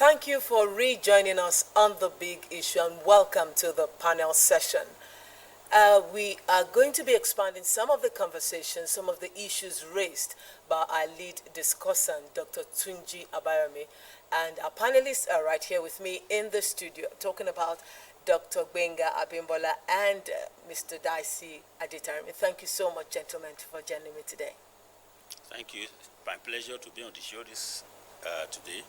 thank you for rejoining us on The Big Issue and welcome to the panel session. We are going to be expanding some of the conversations, some of the issues raised by our lead discussant, Dr. Tunji Abayomi, and our panelists are right here with me in the studio talking about Dr. Gbenga Abimbola and Mr. Daisy Adetarimi. Thank you so much, gentlemen, for joining me today. Thank you. It's my pleasure to be on the show today.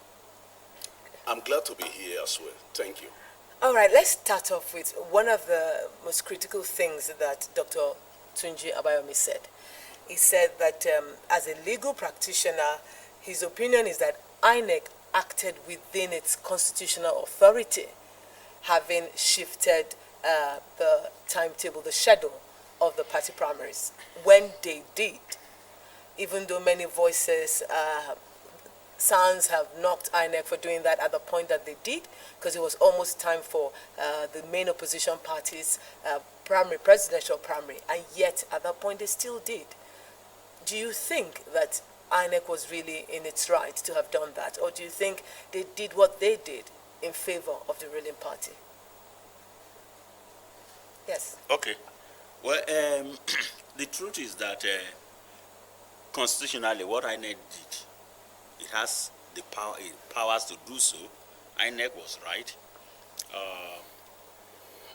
I'm glad to be here as well. Thank you. All right, let's start off with one of the most critical things that Dr. Tunji Abayomi said. He said that as a legal practitioner, his opinion is that INEC acted within its constitutional authority, having shifted the timetable, the schedule of the party primaries when they did, even though many voices, sounds have knocked INEC for doing that at the point that they did, because it was almost time for the main opposition parties' presidential primary, and yet at that point they still did. Do you think that INEC was really in its right to have done that, or do you think they did what they did in favor of the ruling party? Yes. Okay. Well, the truth is that constitutionally, what INEC did, it has the powers to do so. INEC was right.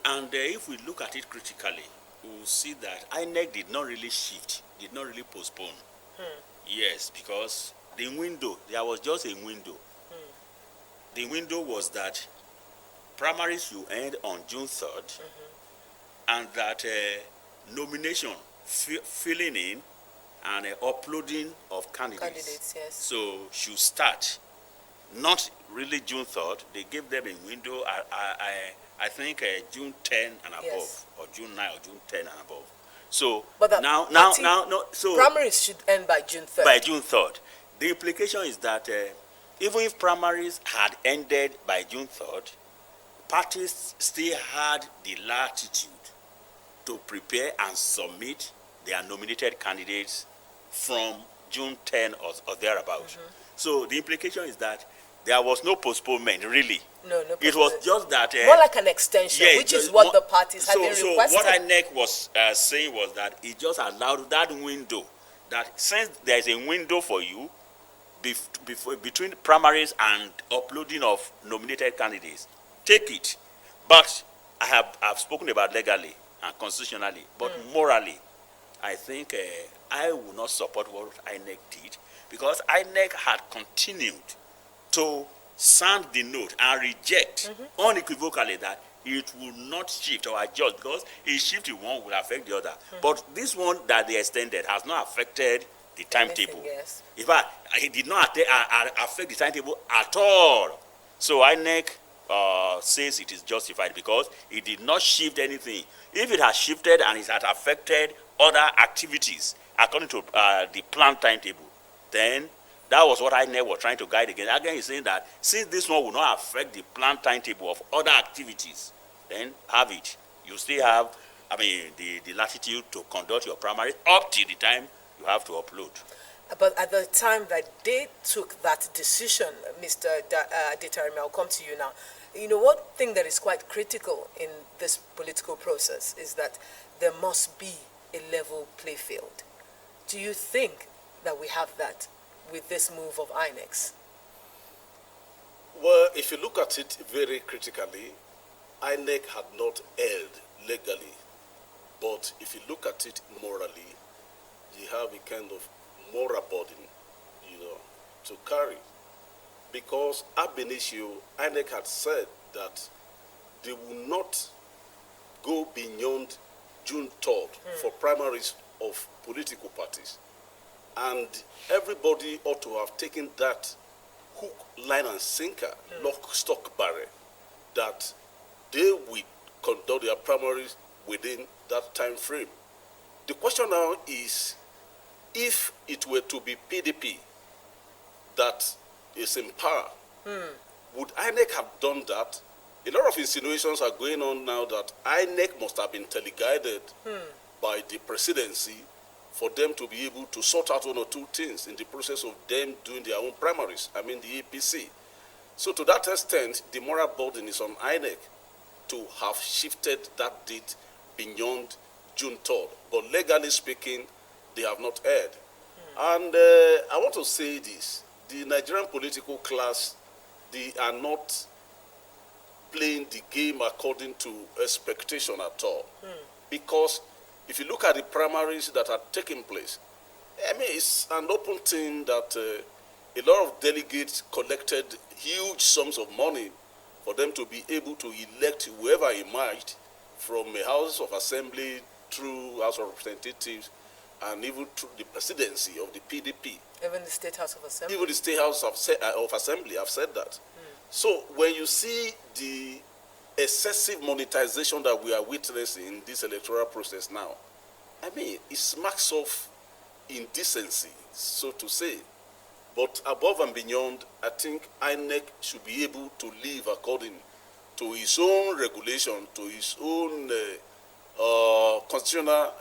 And if we look at it critically, we will see that INEC did not really shift, did not really postpone. Yes, because the window, there was just a window. The window was that primaries will end on June 3rd, and that nomination, filling in, and uploading of candidates, yes. So should start, not really June 3rd. They gave them a window, I think June 10 and above, Yes. or June 9 or June 10 and above. So But so primaries should end by June 3rd. by June 3rd. The implication is that even if primaries had ended by June 3rd, parties still had the latitude to prepare and submit their nominated candidates from June 10 or thereabout. So the implication is that there was no postponement, really. No It was just that... more like an extension, yeah, which is what the parties have been requesting. So what INEC was saying was that it just allowed that window, that since there is a window for you between primaries and uploading of nominated candidates, take it. But I've spoken about legally and constitutionally, but morally, I think I will not support what INEC did, because INEC had continued to sound the note and reject unequivocally that it will not shift or adjust, because a shift in one will affect the other. But this one that they extended has not affected the timetable. Yes. In fact, it did not affect the timetable at all. So INEC says it is justified because it did not shift anything. If it has shifted and it has affected other activities according to the planned timetable, then that was what INEC was trying to guide against. Again, he's saying that since this one will not affect the planned timetable of other activities, then have it. You still have, the latitude to conduct your primary up till the time you have to upload. But at the time that they took that decision, Mr. Adetarimi, I'll come to you now. You know, one thing that is quite critical in this political process is that there must be a level play field. Do you think that we have that with this move of INEC? Well, if you look at it very critically, INEC had not erred legally. But if you look at it morally, you have a kind of moral burden, to carry. Because ab initio, INEC had said that they will not go beyond June 3rd for primaries of political parties. And everybody ought to have taken that hook, line, and sinker, lock, stock, barrel, that they will conduct their primaries within that time frame. The question now is, if it were to be PDP that is in power, would INEC have done that? A lot of insinuations are going on now that INEC must have been teleguided by the presidency for them to be able to sort out one or two things in the process of them doing their own primaries, the APC. So to that extent, the moral burden is on INEC to have shifted that date beyond June 3rd. But legally speaking, they have not erred. And I want to say this. The Nigerian political class, they are not playing the game according to expectation at all. Because if you look at the primaries that are taking place, I mean, it's an open thing that a lot of delegates collected huge sums of money for them to be able to elect whoever emerged from a House of Assembly through House of Representatives and even through the presidency of the PDP. Even the State House of Assembly? Even the State House of Assembly have said that. So when you see the excessive monetization that we are witnessing in this electoral process now, I mean, it smacks of indecency, so to say. But above and beyond, I think INEC should be able to live according to its own regulation, to its own constitutional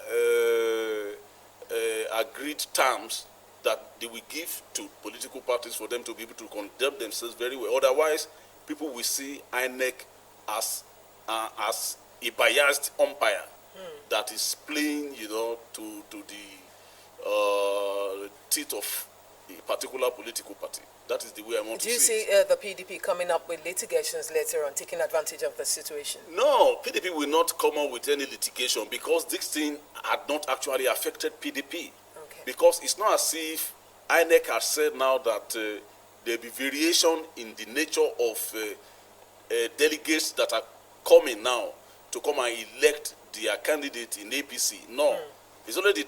agreed terms that they will give to political parties for them to be able to conduct themselves very well. Otherwise, people will see INEC as a biased umpire that is playing, you know, to the teeth of a particular political party. That is the way I want to see it. Do you see the PDP coming up with litigations later on, taking advantage of the situation? No, PDP will not come up with any litigation because this thing had not actually affected PDP. Okay. Because it's not as if INEC has said now that there will be variation in the nature of delegates that are coming now to come and elect their candidate in APC. No. It's only the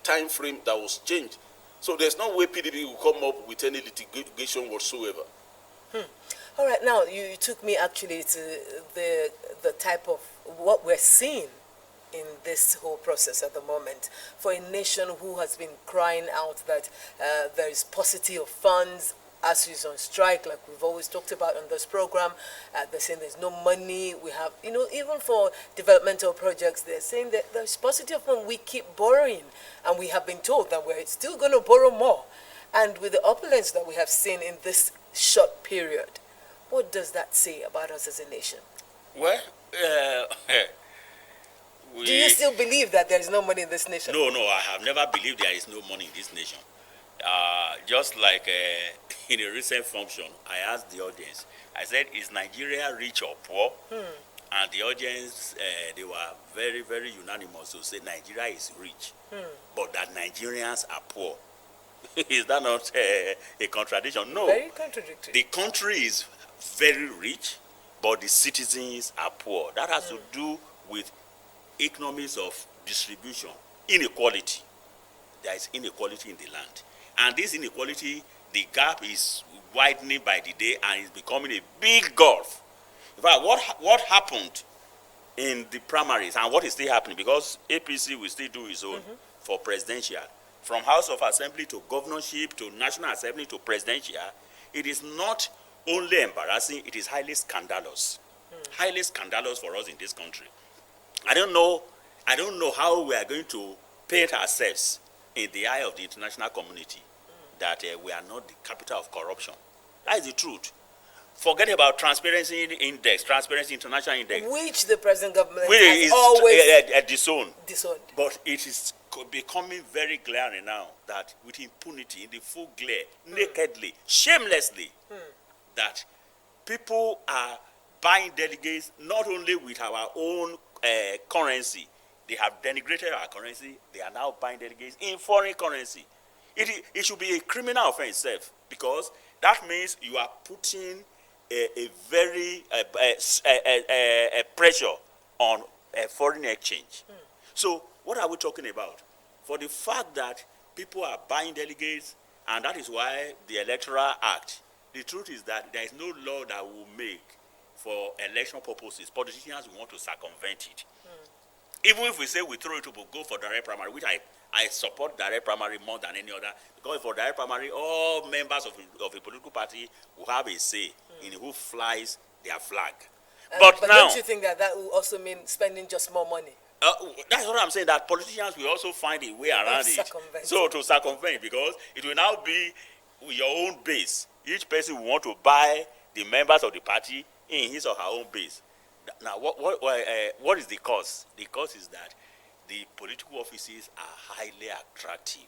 time frame that was changed. So there's no way PDP will come up with any litigation whatsoever. All right, now you took me actually to the type of what we're seeing in this whole process at the moment. For a nation who has been crying out that there is paucity of funds, ASU is on strike, like we've always talked about on this program. They're saying there's no money. We have, you know, even for developmental projects, they're saying that there's paucity of funds. We keep borrowing, and we have been told that we're still going to borrow more. And with the opulence that we have seen in this short period, what does that say about us as a nation? Well, do you still believe that there is no money in this nation? No, I have never believed there is no money in this nation. Just like in a recent function, I asked the audience, I said, is Nigeria rich or poor? And the audience, they were very, very unanimous to say Nigeria is rich, but that Nigerians are poor. Is that not a contradiction? No. Very contradictory. The country is very rich, but the citizens are poor. That has to do with economies of distribution, inequality. There is inequality in the land. And this inequality, the gap is widening by the day and is becoming a big gulf. In fact, what happened in the primaries and what is still happening, because APC will still do its own for presidential, from House of Assembly to governorship to National Assembly to presidential, it is not only embarrassing, it is highly scandalous. Highly scandalous for us in this country. I don't know how we are going to paint ourselves in the eye of the international community that we are not the capital of corruption. That is the truth. Forget about Transparency Index, Transparency International Index. Which the present government has always disowned. But it is becoming very glaring now that with impunity, in the full glare, nakedly, shamelessly, that people are buying delegates not only with our own currency. They have denigrated our currency. They are now buying delegates in foreign currency. It should be a criminal offense itself, because that means you are putting a very pressure on foreign exchange. So what are we talking about? For the fact that people are buying delegates, and that is why the Electoral Act, the truth is that there is no law that will make for election purposes. Politicians will want to circumvent it. Even if we say we throw it to go for direct primary, which I support direct primary more than any other, because for direct primary, all members of a political party will have a say in who flies their flag. But now, don't you think that will also mean spending just more money? That's what I'm saying, that politicians will also find a way around it. So to circumvent, because it will now be your own base. Each person will want to buy the members of the party in his or her own base. Now, what is the cause? The cause is that the political offices are highly attractive.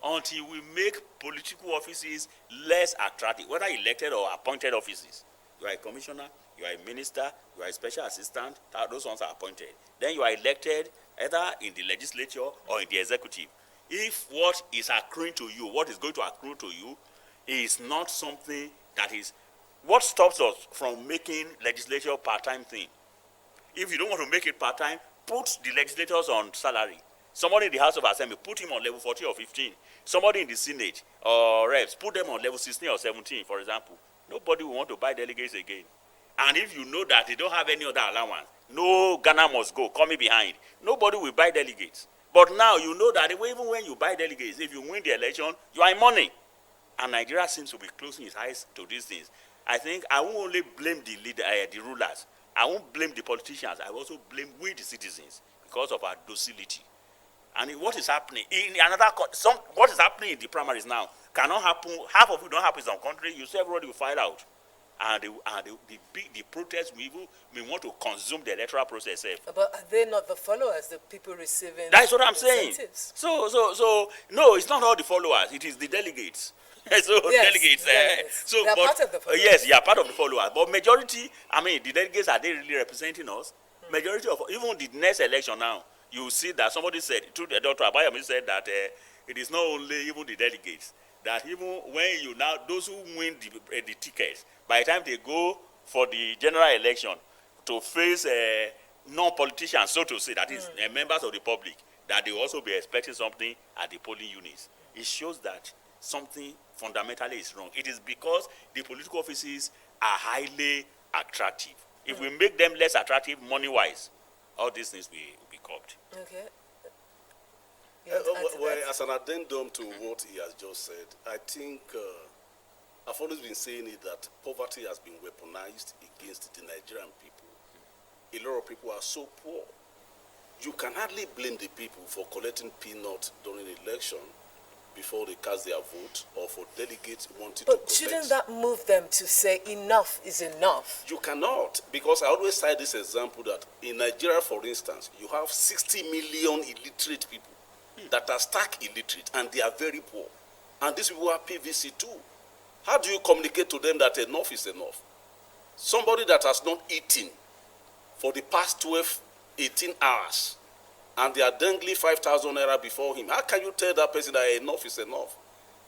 Until we make political offices less attractive, whether elected or appointed offices, you are a commissioner, you are a minister, you are a special assistant, those ones are appointed. Then you are elected either in the legislature or in the executive. If what is accruing to you, what is going to accrue to you, is not something that is, what stops us from making legislature part-time thing? If you don't want to make it part-time, put the legislators on salary. Somebody in the House of Assembly, put him on level 14 or 15. Somebody in the Senate or reps, put them on level 16 or 17, for example. Nobody will want to buy delegates again. And if you know that they don't have any other allowance, no, Ghana must go, coming behind, nobody will buy delegates. But now you know that even when you buy delegates, if you win the election, you are in money. And Nigeria seems to be closing its eyes to these things. I think I won't only blame the rulers. I won't blame the politicians. I will also blame we, the citizens, because of our docility. And what is happening in what is happening in the primaries now cannot happen. Half of it don't happen in some country. You see, everybody will file out, and the protests we want to consume the electoral process. But are they not the followers, the people receiving? That's what I'm saying. Incentives? So no, it's not all the followers. It is the delegates. So yes, delegates. So they are part of the followers. Yes, yeah, part of the followers. But majority, I mean, the delegates, are they really representing us? Majority of even the next election now, you see that somebody said, Dr. Abayomi said that it is not only even the delegates, that even when you now, those who win the tickets, by the time they go for the general election to face non-politicians, so to say, that is members of the public, that they will also be expecting something at the polling units. It shows that something fundamentally is wrong. It is because the political offices are highly attractive. If we make them less attractive money-wise, all these things will be curbed. Okay. Well, as an addendum to what he has just said, I think I've always been saying it that poverty has been weaponized against the Nigerian people. A lot of people are so poor. You can hardly blame the people for collecting peanuts during the election before they cast their vote, or for delegates wanting to collect. But shouldn't that move them to say enough is enough? You cannot, because I always cite this example that in Nigeria, for instance, you have 60 million illiterate people that are stark illiterate, and they are very poor. And these people are PVC too. How do you communicate to them that enough is enough? Somebody that has not eaten for the past 12, 18 hours, and they are dangling 5,000 naira before him, how can you tell that person that enough is enough?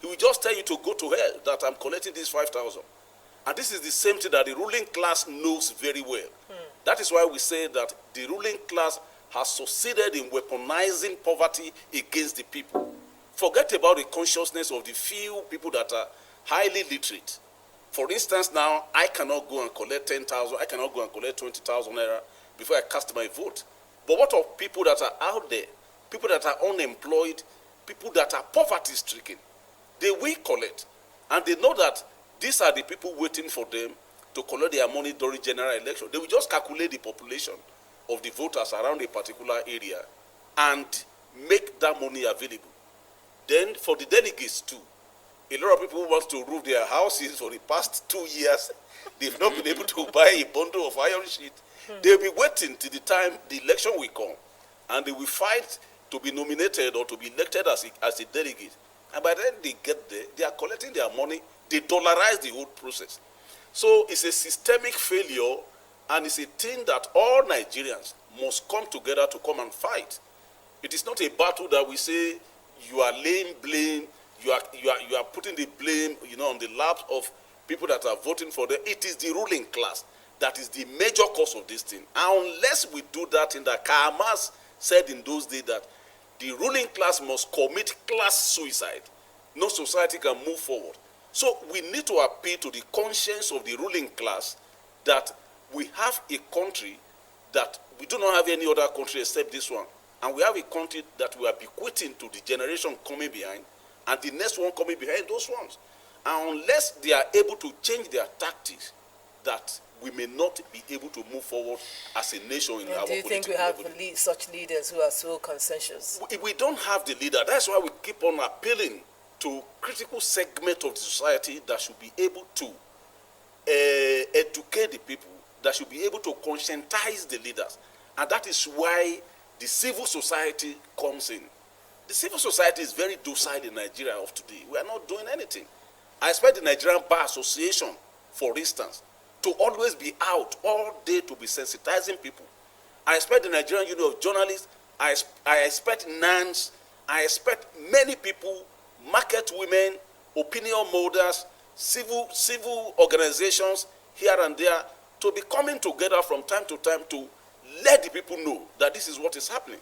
He will just tell you to go to hell, that I'm collecting this 5,000. And this is the same thing that the ruling class knows very well. That is why we say that the ruling class has succeeded in weaponizing poverty against the people. Forget about the consciousness of the few people that are highly literate. For instance, now, I cannot go and collect 10,000, I cannot go and collect 20,000 naira before I cast my vote. But what of people that are out there, people that are unemployed, people that are poverty-stricken? They will collect. And they know that these are the people waiting for them to collect their money during general election. They will just calculate the population of the voters around a particular area and make that money available. Then for the delegates too, a lot of people want to roof their houses for the past 2 years. They've not been able to buy a bundle of iron sheet. They'll be waiting till the time the election will come, and they will fight to be nominated or to be elected as a delegate. And by then they get there, they are collecting their money, they dollarize the whole process. So it's a systemic failure, and it's a thing that all Nigerians must come together to come and fight. It is not a battle that we say you are laying blame, you are putting the blame, on the laps of people that are voting for them. It is the ruling class that is the major cause of this thing. And unless we do that, in that Kamas said in those days that the ruling class must commit class suicide, no society can move forward. So we need to appeal to the conscience of the ruling class that we have a country that we do not have any other country except this one. And we have a country that we are bequeathing to the generation coming behind, and the next one coming behind those ones. And unless they are able to change their tactics, that we may not be able to move forward as a nation in our political. Do you think we have such leaders who are so conscientious? We don't have the leader. That's why we keep on appealing to critical segment of the society that should be able to educate the people, that should be able to conscientize the leaders. And that is why the civil society comes in. The civil society is very docile in Nigeria of today. We are not doing anything. I expect the Nigerian Bar Association, for instance, to always be out all day to be sensitizing people. I expect the Nigerian Union of Journalists, I expect NANS, I expect many people, market women, opinion molders, civil organizations here and there, to be coming together from time to time to let the people know that this is what is happening.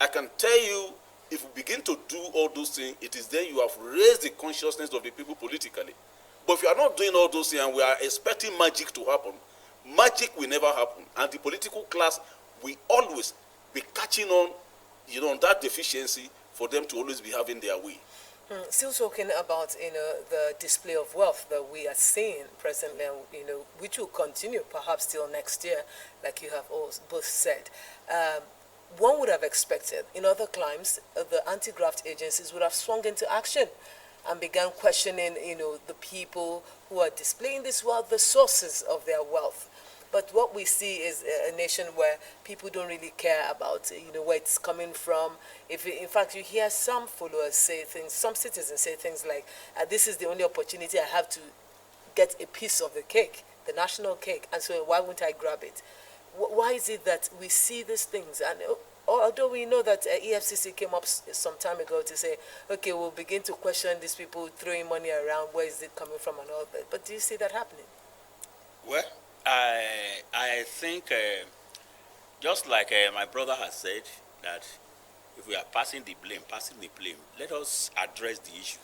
I can tell you, if we begin to do all those things, it is then you have raised the consciousness of the people politically. But if you are not doing all those things and we are expecting magic to happen, magic will never happen. And the political class will always be catching on, on that deficiency for them to always be having their way. Still talking about, the display of wealth that we are seeing presently, which will continue perhaps till next year, like you have both said. One would have expected in other climes, the anti-graft agencies would have swung into action and began questioning, the people who are displaying this wealth, the sources of their wealth. But what we see is a nation where people don't really care about, where it's coming from. In fact, you hear some followers say things, some citizens say things like, this is the only opportunity I have to get a piece of the cake, the national cake, and so why won't I grab it? Why is it that we see these things? And although we know that EFCC came up some time ago to say, okay, we'll begin to question these people throwing money around, where is it coming from and all that. But do you see that happening? Well, I think, just like my brother has said, that if we are passing the blame, let us address the issue.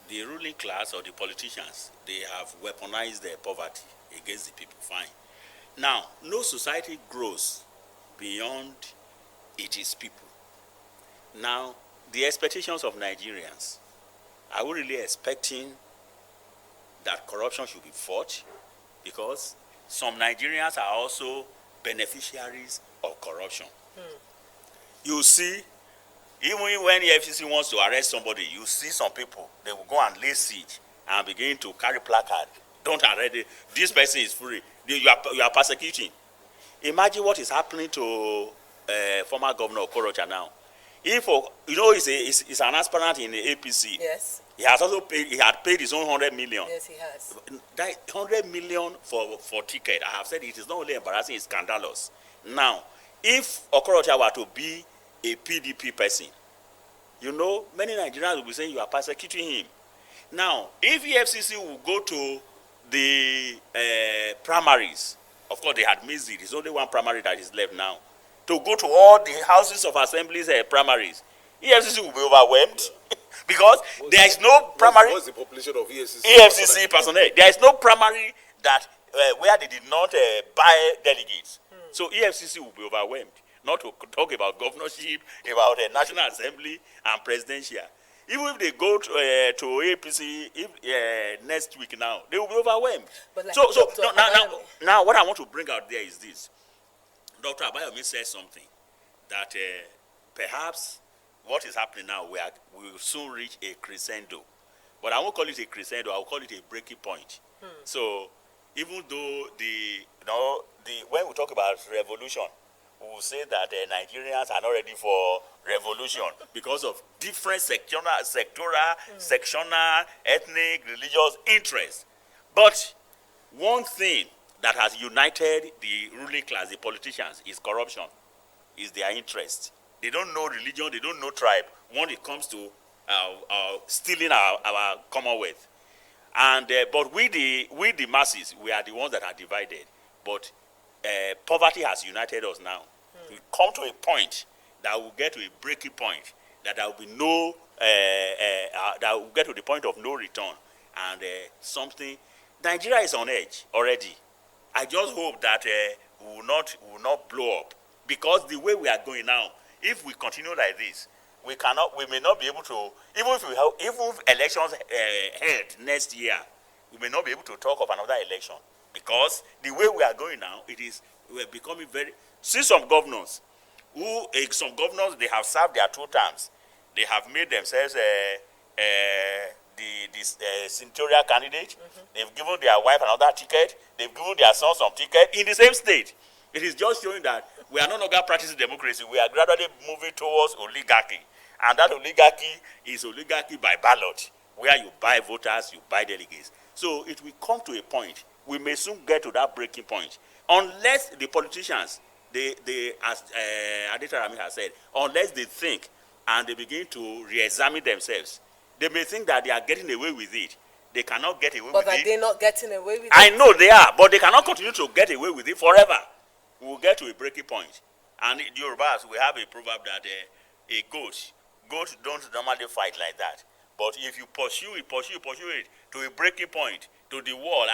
The ruling class or the politicians, they have weaponized their poverty against the people, fine. Now, no society grows beyond its people. Now, the expectations of Nigerians, are we really expecting that corruption should be fought? Because some Nigerians are also beneficiaries of corruption. You see, even when the FCC wants to arrest somebody, you see some people, they will go and lay siege and begin to carry placard. Don't arrest it. This person is free. You are persecuting. Imagine what is happening to former Governor Okorocha now. If he's an aspirant in the APC. Yes. He has also paid. He had paid his own 100 million. Yes, he has. That 100 million for ticket. I have said it is not only embarrassing; it's scandalous. Now, if Okorocha were to be a PDP person, many Nigerians will be saying you are persecuting him. Now, if EFCC will go to the primaries, of course they had missed it. There's only one primary that is left now. To go to all the houses of assemblies primaries, EFCC will be overwhelmed because there is no primary. What's the population of EFCC personnel? There is no primary that where they did not buy delegates. So EFCC will be overwhelmed. Not to talk about governorship, about the National Assembly and presidential. Even if they go to APC next week now, they will be overwhelmed. Like now, what I want to bring out there is this. Dr. Abayomi said something that perhaps what is happening now, we will soon reach a crescendo. But I won't call it a crescendo, I will call it a breaking point. So even though when we talk about revolution, we will say that Nigerians are not ready for revolution because of different sectoral, ethnic, religious interests. But one thing that has united the ruling class, the politicians, is corruption, is their interest. They don't know religion, they don't know tribe when it comes to stealing our commonwealth. And but we the masses, we are the ones that are divided. But poverty has united us now. We come to a point that will get to a breaking point, that there will be no, that will get to the point of no return, and something. Nigeria is on edge already. I just hope that we will not blow up, because the way we are going now, if we continue like this, we may not be able to. Even if elections held next year, we may not be able to talk of another election, because the way we are going now, we're becoming very. See some governors, they have served their 2 terms. They have made themselves senatorial candidate. They've given their wife another ticket. They've given their son some ticket in the same state. It is just showing that we are no longer practicing democracy. We are gradually moving towards oligarchy. And that oligarchy is oligarchy by ballot, where you buy voters, you buy delegates. So it will come to a point. We may soon get to that breaking point. Unless the politicians, as Aditya Rami has said, unless they think and they begin to re-examine themselves, they may think that they are getting away with it. They cannot get away with it. But are they not getting away with it? I know they are, but they cannot continue to get away with it forever. We will get to a breaking point. And in Yorubas, we have a proverb that a goat don't normally fight like that. But if you pursue it to a breaking point, to the wall,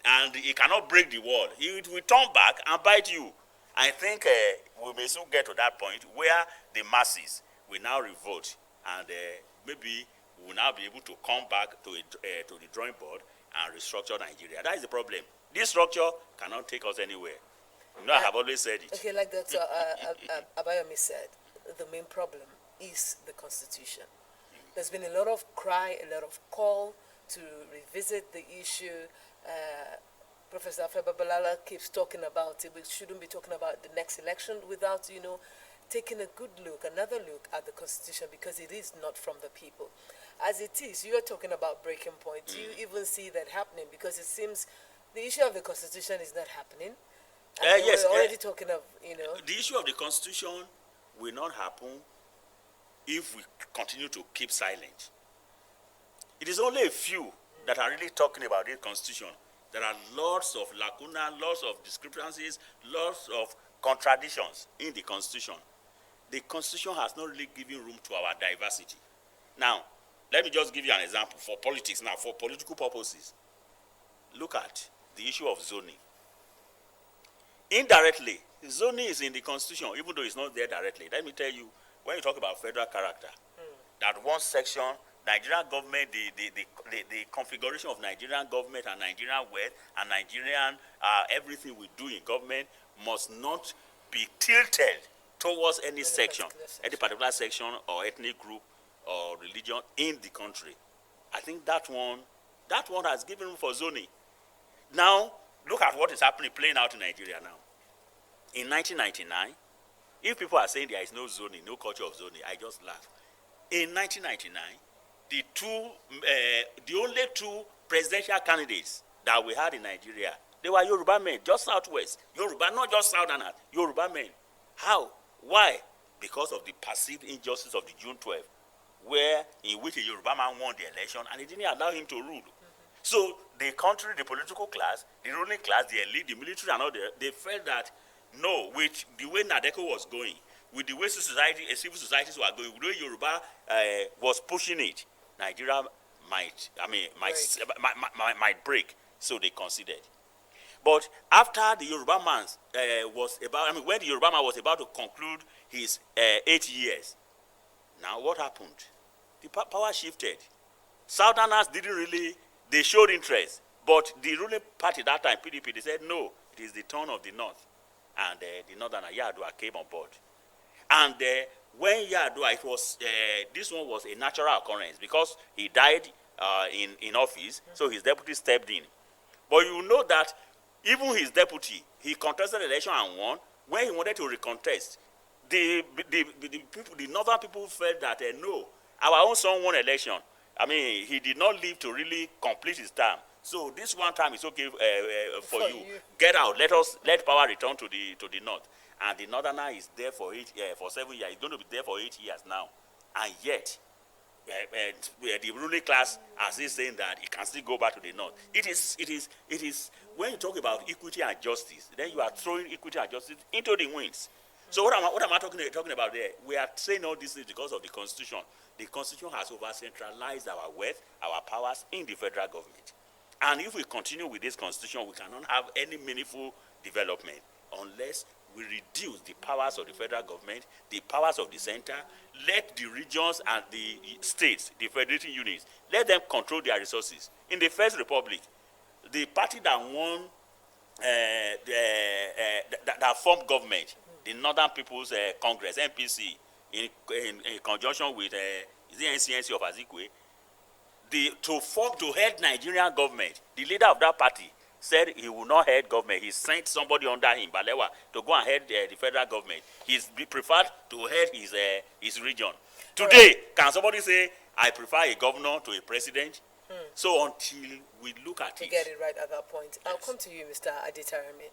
and it cannot break the wall, it will turn back and bite you. I think we may soon get to that point where the masses will now revolt, and maybe we will now be able to come back to the drawing board and restructure Nigeria. That is the problem. This structure cannot take us anywhere. You know, I have always said it. Okay, like Dr. Abayomi said, the main problem is the Constitution. There's been a lot of cry, a lot of call to revisit the issue. Professor Afebabalala keeps talking about it. We shouldn't be talking about the next election without, taking a good look, another look at the Constitution, because it is not from the people. As it is, you are talking about breaking point. Do you even see that happening? Because it seems the issue of the Constitution is not happening. Yes. We're already talking of, The issue of the Constitution will not happen if we continue to keep silent. It is only a few that are really talking about the Constitution. There are lots of lacuna, lots of discrepancies, lots of contradictions in the Constitution. The Constitution has not really given room to our diversity. Now, let me just give you an example for politics now, for political purposes. Look at the issue of zoning. Indirectly, zoning is in the Constitution, even though it's not there directly. Let me tell you, when you talk about federal character, that one section, Nigerian government, the configuration of Nigerian government and Nigerian wealth and Nigerian everything we do in government must not be tilted towards any section, any particular section or ethnic group or religion in the country. I think that one has given room for zoning. Now, look at what is happening, playing out in Nigeria now. In 1999, if people are saying there is no zoning, no culture of zoning, I just laugh. In 1999, the only two presidential candidates that we had in Nigeria, they were Yoruba men, just southwest. Yoruba, not just southerners, Yoruba men. How? Why? Because of the perceived injustice of the June 12th, in which a Yoruba man won the election and it didn't allow him to rule. So the country, the political class, the ruling class, the elite, the military and all that, they felt that no, with the way Nadeko was going, with the way civil societies were going, with the way Yoruba was pushing it, Nigeria might break. So they considered. But after the Yoruba man when the Yoruba man was about to conclude his 8 years, now what happened? The power shifted. Southerners they showed interest, but the ruling party that time, PDP, they said no, it is the turn of the North. And the Northerner, Yar'Adua, came on board. And when Yar'Adua, this one was a natural occurrence because he died in office, so his deputy stepped in. But you know that even his deputy, he contested the election and won. When he wanted to recontest, the northern people felt that no, our own son won election. I mean, he did not live to really complete his term. So this one time is okay for you. Get out. Let power return to the north. And the northerner is there for 7 years. He's going to be there for 8 years now. And yet, the ruling class are still saying that it can still go back to the north. It is when you talk about equity and justice, then you are throwing equity and justice into the winds. So what am I talking about there? We are saying all this is because of the Constitution. The Constitution has over-centralized our wealth, our powers in the federal government. And if we continue with this Constitution, we cannot have any meaningful development unless we reduce the powers of the federal government, the powers of the center, let the regions and the states, the federating units, let them control their resources. In the First Republic, the party that won, that formed government, the Northern People's Congress, NPC, in conjunction with the NCNC of Azikwe, to head Nigerian government, the leader of that party said he will not head government. He sent somebody under him, Balewa, to go and head the federal government. He's preferred to head his region. Today, can somebody say, I prefer a governor to a president? So until we look at it. Get it right at that point. I'll come to you, Mr. Adetarami.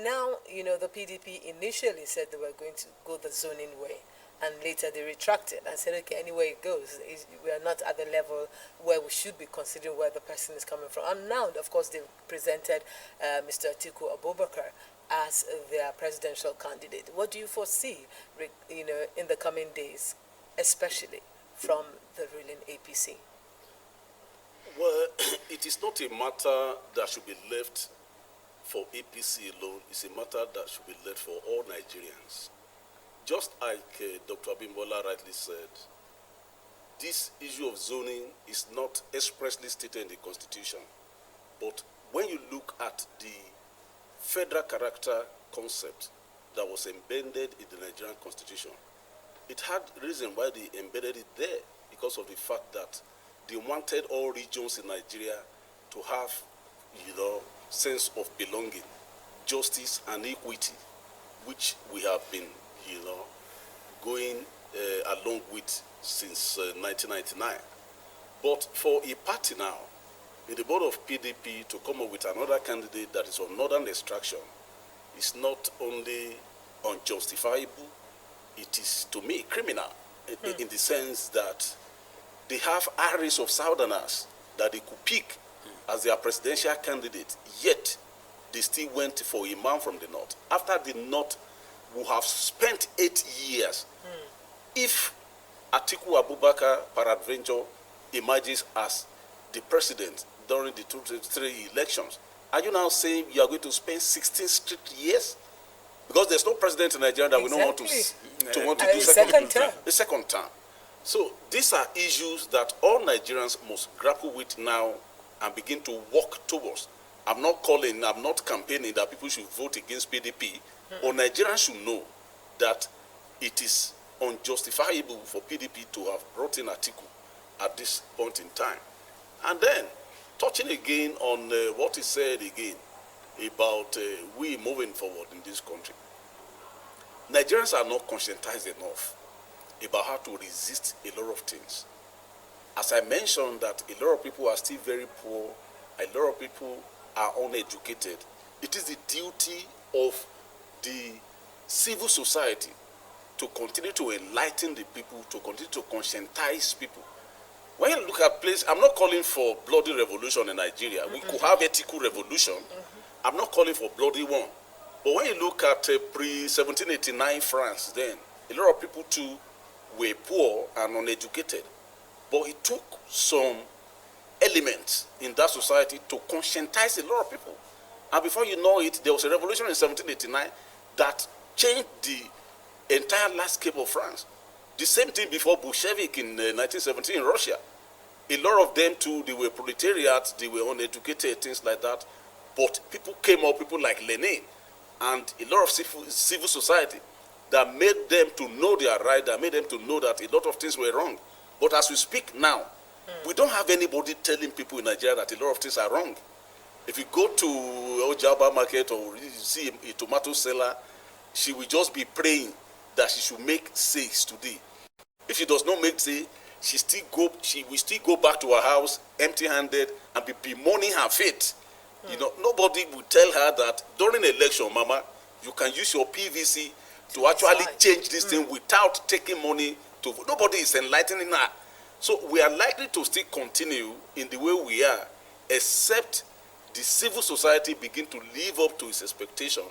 Now, the PDP initially said they were going to go the zoning way, and later they retracted and said, okay, anyway it goes, we are not at the level where we should be considering where the person is coming from. And now, of course, they've presented Mr. Atiku Abubakar as their presidential candidate. What do you foresee, in the coming days, especially from the ruling APC? Well, it is not a matter that should be left for APC alone. It's a matter that should be left for all Nigerians. Just like Dr. Abimbola rightly said, this issue of zoning is not expressly stated in the Constitution. But when you look at the federal character concept that was embedded in the Nigerian Constitution, it had reason why they embedded it there, because of the fact that they wanted all regions in Nigeria to have, sense of belonging, justice and equity, which we have been, going along with since 1999. But for a party now, in the board of PDP, to come up with another candidate that is of northern extraction is not only unjustifiable, it is, to me, criminal in the sense that they have arrays of southerners that they could pick as their presidential candidate, yet they still went for a man from the north. After the north will have spent 8 years, if Atiku Abubakar, peradventure, emerges as the president during the 2023 elections, are you now saying you are going to spend 16 strict years? Because there's no president in Nigeria that we don't want to do the second term. So these are issues that all Nigerians must grapple with now and begin to work towards. I'm not campaigning that people should vote against PDP, or Nigerians should know that it is unjustifiable for PDP to have brought in Atiku at this point in time. And then, touching again on what he said again about we moving forward in this country. Nigerians are not conscientized enough about how to resist a lot of things. As I mentioned, that a lot of people are still very poor, a lot of people are uneducated. It is the duty of the civil society to continue to enlighten the people, to continue to conscientize people. When you look at place, I'm not calling for bloody revolution in Nigeria. We could have ethical revolution. I'm not calling for bloody one. But when you look at pre-1789 France, then a lot of people too were poor and uneducated. But it took some elements in that society to conscientize a lot of people. And before you know it, there was a revolution in 1789 that changed the entire landscape of France. The same thing before Bolshevik in 1917 in Russia. A lot of them too, they were proletariats, they were uneducated, things like that. But people came up, people like Lenin, and a lot of civil society that made them to know their right, that made them to know that a lot of things were wrong. But as we speak now, we don't have anybody telling people in Nigeria that a lot of things are wrong. If you go to Ojaba market or you see a tomato seller, she will just be praying that she should make sales today. If she does not make sales, she will still go back to her house empty-handed and be bemoaning her fate. Nobody will tell her that during election, Mama, you can use your PVC to actually change this thing without taking money to vote. Nobody is enlightening her. So we are likely to still continue in the way we are, except the civil society begin to live up to its expectation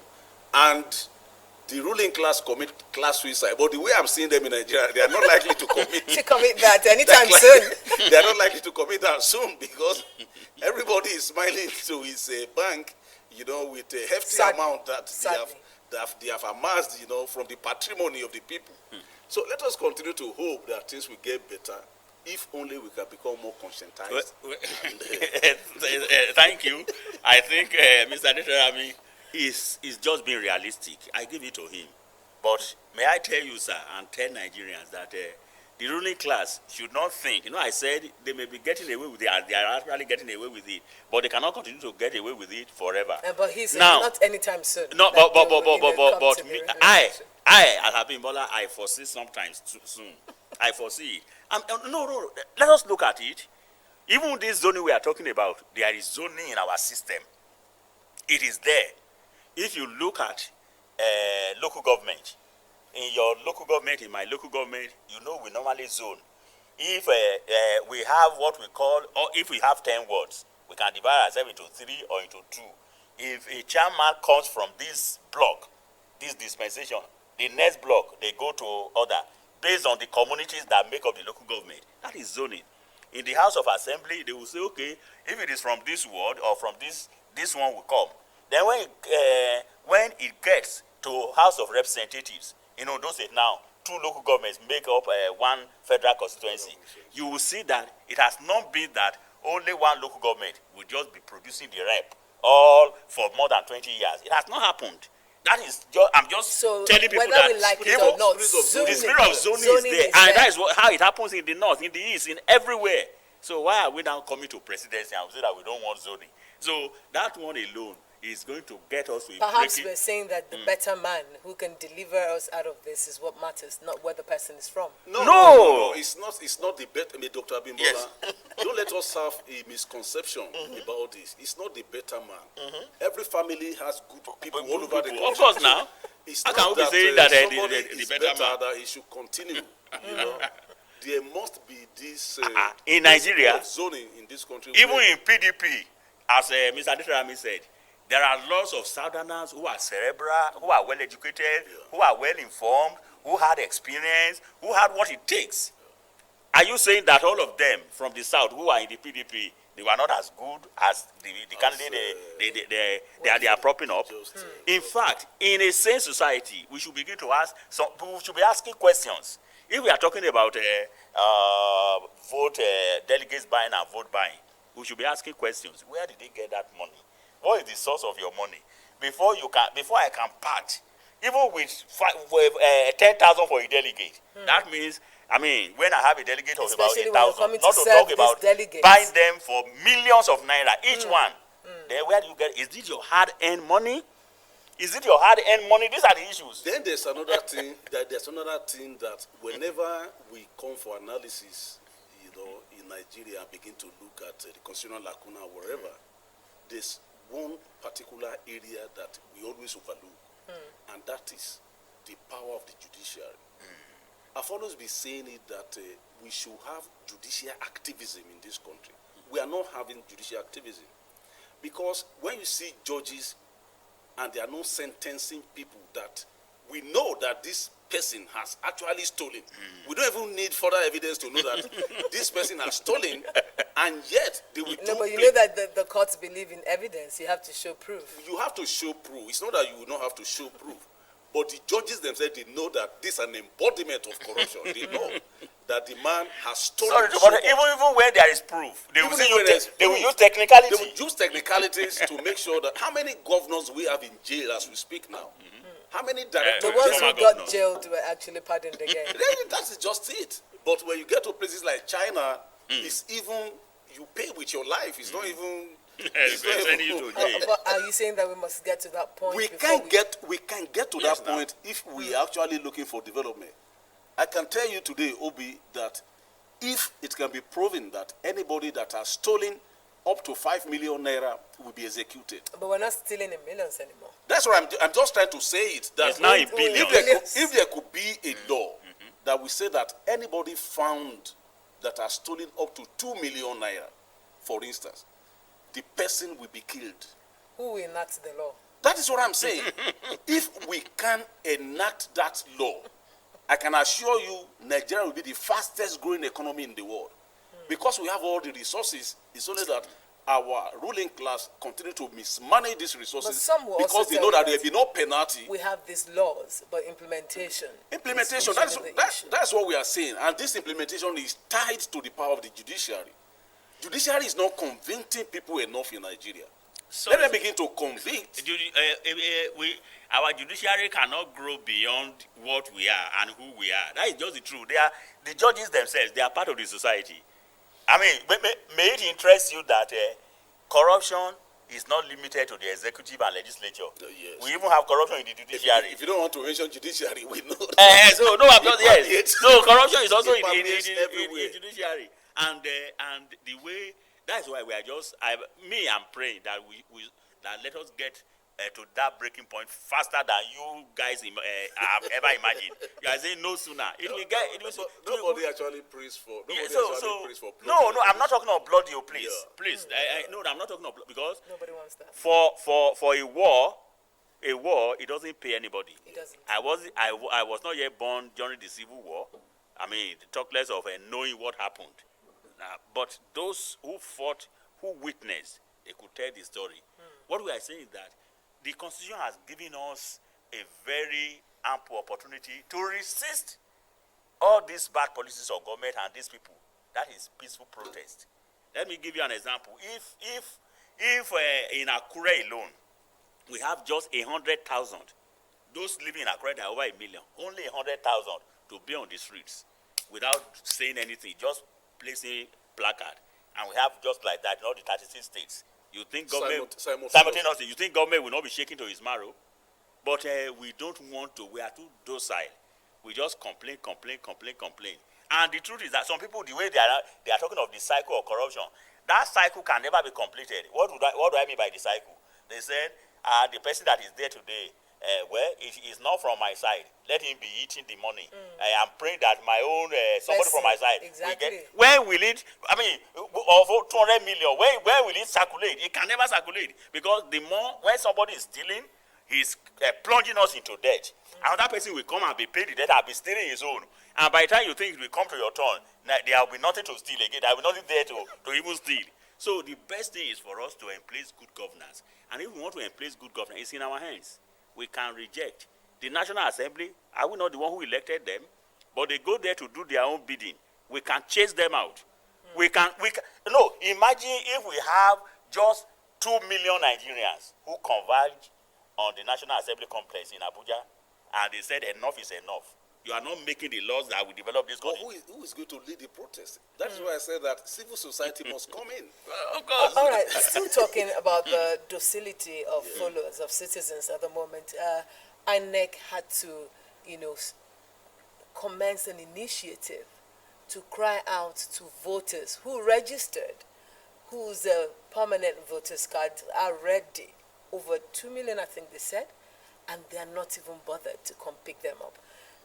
and the ruling class commit class suicide. But the way I'm seeing them in Nigeria, they are not likely to commit that anytime soon. They are not likely to commit that soon, because everybody is smiling to his bank, with a hefty amount that they have amassed, from the patrimony of the people. So let us continue to hope that things will get better, if only we can become more conscientized. Thank you. I think Mr. Adetarami is just being realistic. I give it to him. But may I tell you, sir, and tell Nigerians that the ruling class should not think. I said they may be getting away with it, and they are actually getting away with it, but they cannot continue to get away with it forever. But he's now, not anytime soon. No, but me, as Abimbola, I foresee sometimes soon. I foresee it. No. Let us look at it. Even this zoning we are talking about, there is zoning in our system. It is there. If you look at local government, in your local government, in my local government, we normally zone. If we have what we call, or if we have 10 wards, we can divide ourselves into 3 or into 2. If a chairman comes from this block, this dispensation, the next block, they go to other, based on the communities that make up the local government. That is zoning. In the House of Assembly, they will say, okay, if it is from this ward or from this one will come. Then when it gets to House of Representatives, those now, 2 local governments make up one federal constituency. You will see that it has not been that only one local government will just be producing the rep all for more than 20 years. It has not happened. That is, I'm just telling people that we like it or not, the spirit of zoning is there, and that is how it happens in the north, in the east, in everywhere. So why are we now coming to presidency and say that we don't want zoning? So that one alone is going to get us to perhaps we're saying that the better man who can deliver us out of this is what matters, not where the person is from. No, it's not the better. Dr. Abimbola, yes. Don't let us have a misconception about this. It's not the better man. Every family has good people all over the country. Of course, now. It's how not can we say that the better man, that he should continue. There must be this in Nigeria zoning in this country. Even in PDP, as Mr. Adetorami said, there are lots of Southerners who are cerebral, who are well educated, who are well informed, who had experience, who had what it takes. Are you saying that all of them from the South who are in the PDP, they were not as good as the candidate they are propping up? In fact, in a sane society, we should begin to ask. We should be asking questions. If we are talking about delegates buying and vote buying, we should be asking questions. Where did they get that money? What is the source of your money? Before I can part, even with 10,000 for a delegate, that means, when I have a delegate of about 8,000, not to talk about buying them for millions of naira each one. Then where do you get? Is it your hard-earned money? Is it your hard-earned money? These are the issues. Then there's another thing. That whenever we come for analysis, in Nigeria, and begin to look at the constitutional lacuna or wherever, there's one particular area that we always overlook, and that is the power of the judiciary. I've always been saying it that we should have judicial activism in this country. We are not having judicial activism because when you see judges and they are not sentencing people that we know that this person has actually stolen. We don't even need further evidence to know that this person has stolen, and yet they will No, but you know that the courts believe in evidence. You have to show proof. You have to show proof. It's not that you will not have to show proof. But the judges themselves, they know that this is an embodiment of corruption. They know that the man has stolen. Sorry, but even when there is proof, they will use technicalities. They will use technicalities to make sure that how many governors we have in jail as we speak now? How many directors? The ones who got jailed were actually pardoned again. That's just it. But when you get to places like China, it's even, you pay with your life. It's not even... But are you saying that we must get to that point? We can get to that point if we are actually looking for development. I can tell you today, Obi, that if it can be proven that anybody that has stolen up to 5 million naira will be executed. But we're not stealing in millions anymore. That's what I'm just trying to say it. That it's now in billions. If there could be a law that will say that anybody found that has stolen up to 2 million naira, for instance, the person will be killed. Who will enact the law? That is what I'm saying. If we can enact that law, I can assure you Nigeria will be the fastest growing economy in the world. Because we have all the resources, it's only that our ruling class continue to mismanage these resources because they know that there will be no penalty. We have these laws, but implementation. Implementation, that's what we are saying. And this implementation is tied to the power of the judiciary. Judiciary is not convincing people enough in Nigeria. So let them begin to convict. Our judiciary cannot grow beyond what we are and who we are. That is just the truth. The judges themselves. They are part of the society. I mean, may it interest you that corruption is not limited to the executive and legislature. Yes. We even have corruption in the judiciary. If you don't want to mention judiciary, we know. So no, I'm not. Yes. So corruption is also in the judiciary, and the way that's why we are just. I'm praying that that let us get to that breaking point faster than you guys have ever imagined. You are saying no sooner. Nobody actually prays for. No, I'm not talking of blood, please. Yeah. Please, no, I'm not talking of blood because nobody wants that. For a war, it doesn't pay anybody. It doesn't. I was not yet born during the Civil War. I mean, talk less of knowing what happened. But those who fought, who witnessed, they could tell the story. What we are saying is that the Constitution has given us a very ample opportunity to resist all these bad policies of government and these people. That is peaceful protest. Let me give you an example. If in Akure alone, we have just 100,000, those living in Akure are over 1 million, only 100,000 to be on the streets without saying anything, just placing placard. And we have just like that in all the 36 states. You think government simultaneously? You think government will not be shaking to his marrow? But we don't want to. We are too docile. We just complain. And the truth is that some people, the way they are talking of the cycle of corruption, that cycle can never be completed. What do I mean by the cycle? They said the person that is there today, it is not from my side. Let him be eating the money. I am praying that my own somebody from my side exactly. will get. When will it? I mean, of 200 million, where will it circulate? It can never circulate because the more when somebody is stealing, he's plunging us into debt. Another person will come and be paid the debt and be stealing his own. And by the time you think it will come to your turn, there will be nothing to steal again. There will be nothing there to even steal. So the best thing is for us to emplace good governance. And if we want to emplace good governance, it's in our hands. We can reject. The National Assembly, are we not the one who elected them? But they go there to do their own bidding. We can chase them out. Imagine if we have just 2 million Nigerians who converge on the National Assembly complex in Abuja, and they said enough is enough. You are not making the laws that will develop this country. Who is going to lead the protest? That is why I said that civil society must come in. Of course. All right, still talking about the docility of followers, of citizens at the moment. INEC had to, commence an initiative to cry out to voters who registered, whose permanent voters cards are ready. Over 2 million, I think they said, and they are not even bothered to come pick them up.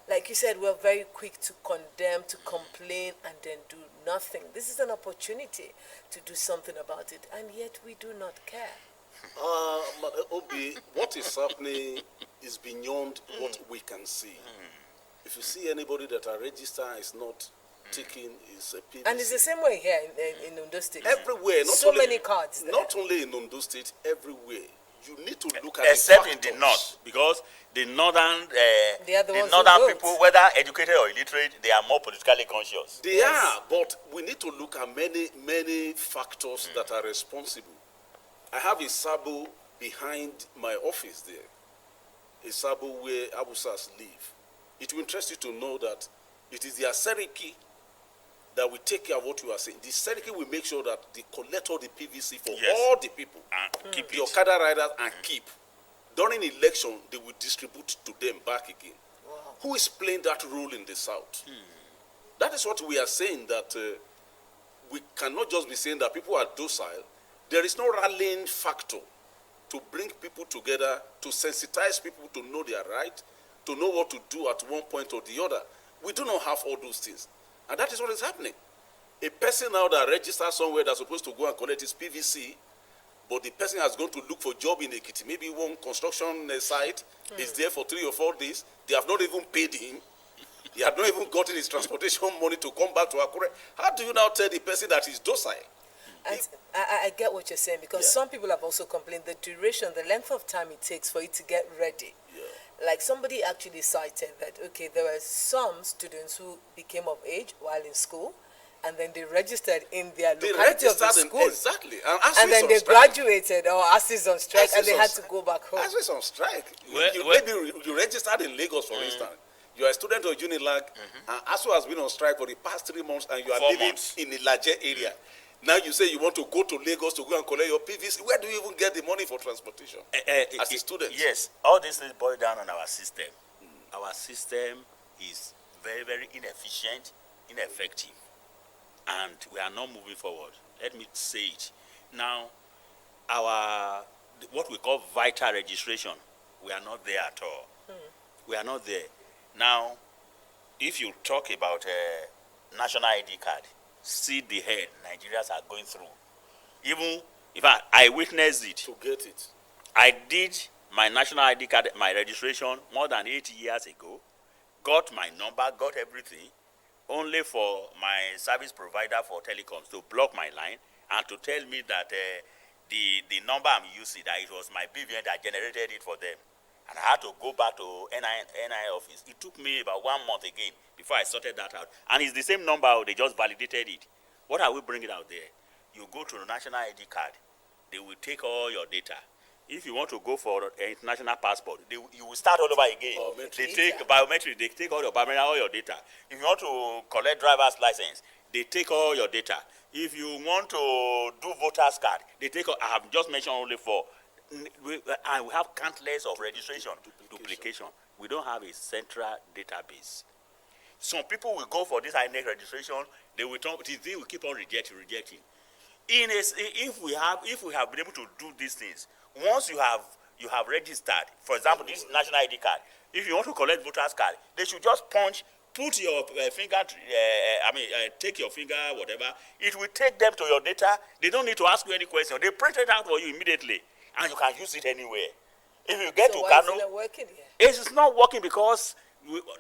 Like you said, we're very quick to condemn, to complain, and then do nothing. This is an opportunity to do something about it, and yet we do not care. Obi, what is happening is beyond what we can see. If you see anybody that are registered is not taking is a PVC. And it's the same way here in Ondo State. Everywhere. So many cards there. Not only in Ondo State, everywhere. You need to look at except the in the north, because the northern people, whether educated or illiterate, they are more politically conscious. They are, but we need to look at many factors that are responsible. I have a sabo behind my office there, a sabo where Abusas live. It will interest you to know that it is the Osrc that will take care of what you are saying. The Osrc will make sure that they collect all the PVC for all the people, keep your Okada riders and keep. During election, they will distribute to them back again. Wow. Who is playing that role in the South? That is what we are saying, that we cannot just be saying that people are docile. There is no rallying factor to bring people together, to sensitize people to know their right, to know what to do at one point or the other. We do not have all those things. And that is what is happening. A person now that registers somewhere that's supposed to go and collect his PVC, but the person has gone to look for a job in Ekiti, maybe one construction site, is there for 3 or 4 days. They have not even paid him. He had not even gotten his transportation money to come back to Akure. How do you now tell the person that he's docile? And I get what you're saying, because some people have also complained the duration, the length of time it takes for it to get ready. Like somebody actually cited that, okay, there were some students who became of age while in school, and then they registered in their They locality of the registered in, school. exactly. And then they graduated or ASIS on strike, and they had to go back home. ASIS on strike. Well, Maybe you registered in Lagos, for instance. You are a student of Unilag, and ASU has been on strike for the past 3 months, and you are 4 living months. in a larger area. Now you say you want to go to Lagos to go and collect your PVC. Where do you even get the money for transportation as a student? Yes, all this is boiled down on our system. Our system is very, very inefficient, ineffective, and we are not moving forward. Let me say it. Now, what we call vital registration, we are not there at all. We are not there. Now, if you talk about a national ID card, see the head Nigerians are going through. Even if I witnessed it. To get it. I did my national ID card, my registration more than 8 years ago, got my number, got everything, only for my service provider for telecoms to block my line and to tell me that the number I'm using, that it was my BVN that generated it for them. And I had to go back to NI office. It took me about 1 month again before I sorted that out. And it's the same number, they just validated it. What are we bringing out there? You go to the national ID card, they will take all your data. If you want to go for an international passport, you will start all over again. They take biometric, they take all your data. If you want to collect driver's license, they take all your data. If you want to do voter's card, they take all, I have just mentioned only 4. We have countless of registration, duplication. We don't have a central database. Some people will go for this INEC registration, they will keep on rejecting. If we have been able to do these things, once you have registered, for example, this national ID card, if you want to collect voter's card, they should just put your finger, take your finger, whatever. It will take them to your data. They don't need to ask you any question. They print it out for you immediately, and you can use it anywhere. If you get to why Kano, is it not working here? it is not working because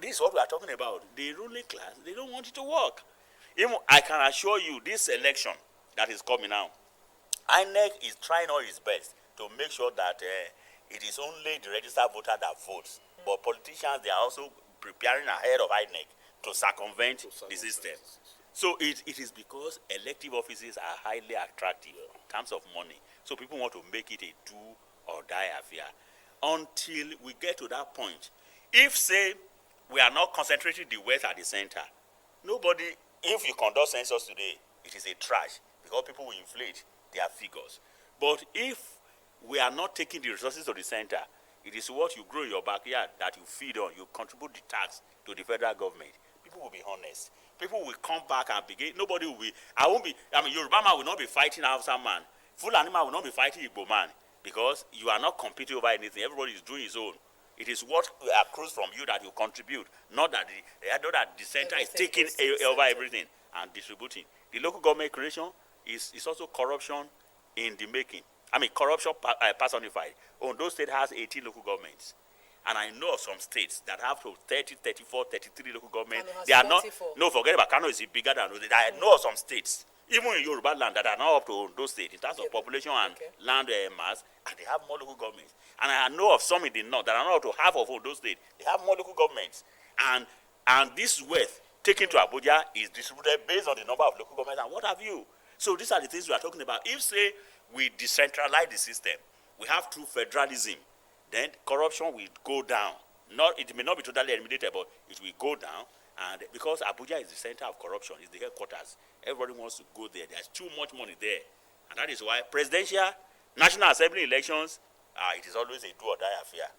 this is what we are talking about. The ruling class, they don't want it to work. Even I can assure you, this election that is coming now, INEC is trying all its best to make sure that it is only the registered voter that votes. But politicians, they are also preparing ahead of INEC to circumvent the system. So it is because elective offices are highly attractive in terms of money. So people want to make it a do or die affair. Until we get to that point, if, say, we are not concentrating the wealth at the center, nobody, if you conduct census today, it is a trash because people will inflate their figures. But if we are not taking the resources to the center, it is what you grow in your backyard that you feed on. You contribute the tax to the federal government. People will be honest. People will come back and begin. Nobody will be. Yoruba man will not be fighting Hausa man. Fulani man will not be fighting Igbo man because you are not competing over anything. Everybody is doing his own. It is what accrues from you that you contribute, not that the center is taking over everything and distributing. The local government creation is also corruption in the making. Corruption personified. Ondo State has 18 local governments. And I know of some states that have to 30, 34, 33 local governments. They are 44. No, forget about Kano is bigger than those. I know of some states, even in Yoruba land, that are not up to Ondo State in terms of population and land mass, and they have more local governments. And I know of some in the north that are not up to half of Ondo State. They have more local governments. And this wealth taken to Abuja is distributed based on the number of local governments and what have you. So these are the things we are talking about. If, say, we decentralize the system, we have true federalism, then corruption will go down. It may not be totally eliminated, but it will go down. And because Abuja is the center of corruption, it's the headquarters, everybody wants to go there. There's too much money there. And that is why presidential, National Assembly elections, it is always a do or die affair.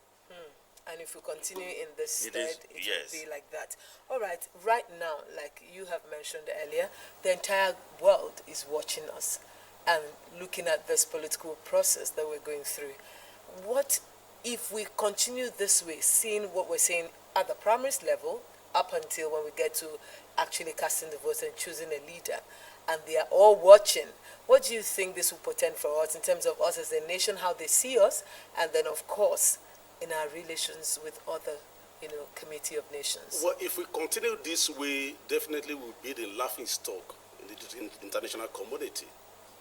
And if we continue in this stead, it will be like that. All right, right now, like you have mentioned earlier, the entire world is watching us and looking at this political process that we're going through. What if we continue this way, seeing what we're seeing at the primaries level, up until when we get to actually casting the votes and choosing a leader, and they are all watching? What do you think this will portend for us in terms of us as a nation, how they see us, and then, of course, in our relations with other, committee of nations? Well, if we continue this way, definitely we'll be the laughing stock in the international community.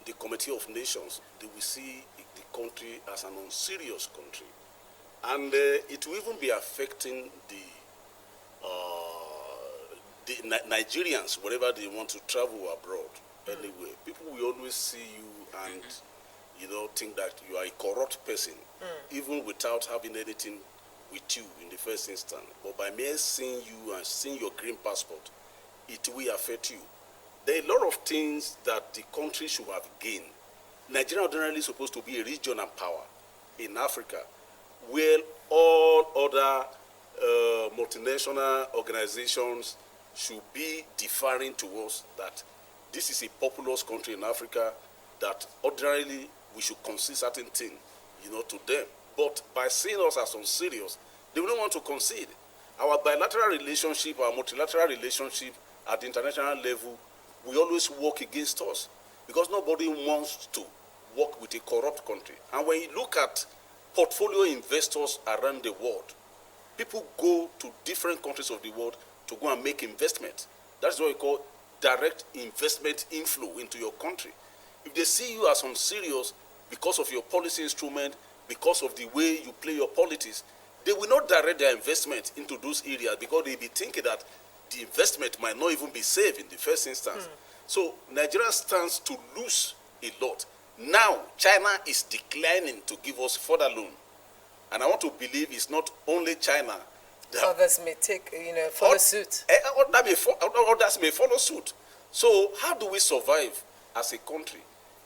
The Committee of Nations, they will see the country as an unserious country. And it will even be affecting Nigerians, wherever they want to travel abroad, anyway, people will always see you and, think that you are a corrupt person, even without having anything with you in the first instance. But by mere seeing you and seeing your green passport, it will affect you. There are a lot of things that the country should have gained. Nigeria is ordinarily supposed to be a regional power in Africa, where all other multinational organizations should be deferring to us that this is a populous country in Africa, that ordinarily we should concede certain things, to them. But by seeing us as unserious, they don't want to concede. Our bilateral relationship, our multilateral relationship at the international level, we always work against us because nobody wants to work with a corrupt country. And when you look at portfolio investors around the world, people go to different countries of the world to go and make investment. That's what we call direct investment inflow into your country. If they see you as unserious because of your policy instrument, because of the way you play your politics, they will not direct their investment into those areas because they'll be thinking that the investment might not even be safe in the first instance. So Nigeria stands to lose a lot. Now, China is declining to give us further loan. And I want to believe it's not only China. Others may take, follow suit. Others may follow suit. So how do we survive as a country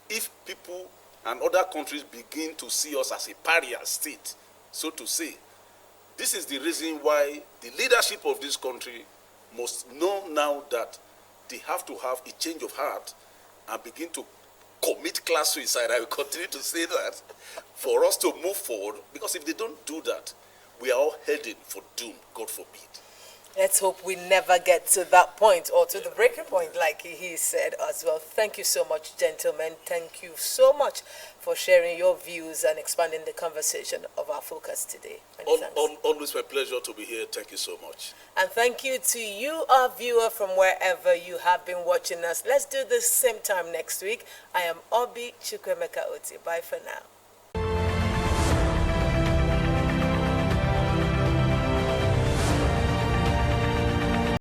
if people and other countries begin to see us as a pariah state, so to say? This is the reason why the leadership of this country must know now that they have to have a change of heart and begin to commit class suicide. I will continue to say that for us to move forward, because if they don't do that, we are all heading for doom, God forbid. Let's hope we never get to that point or to the breaking point, like he said as well. Thank you so much, gentlemen. Thank you so much for sharing your views and expanding the conversation of our focus today. Always my pleasure to be here. Thank you so much. And thank you to you, our viewer, from wherever you have been watching us. Let's do this same time next week. I am Obi Chukwemeka Oti. Bye for now.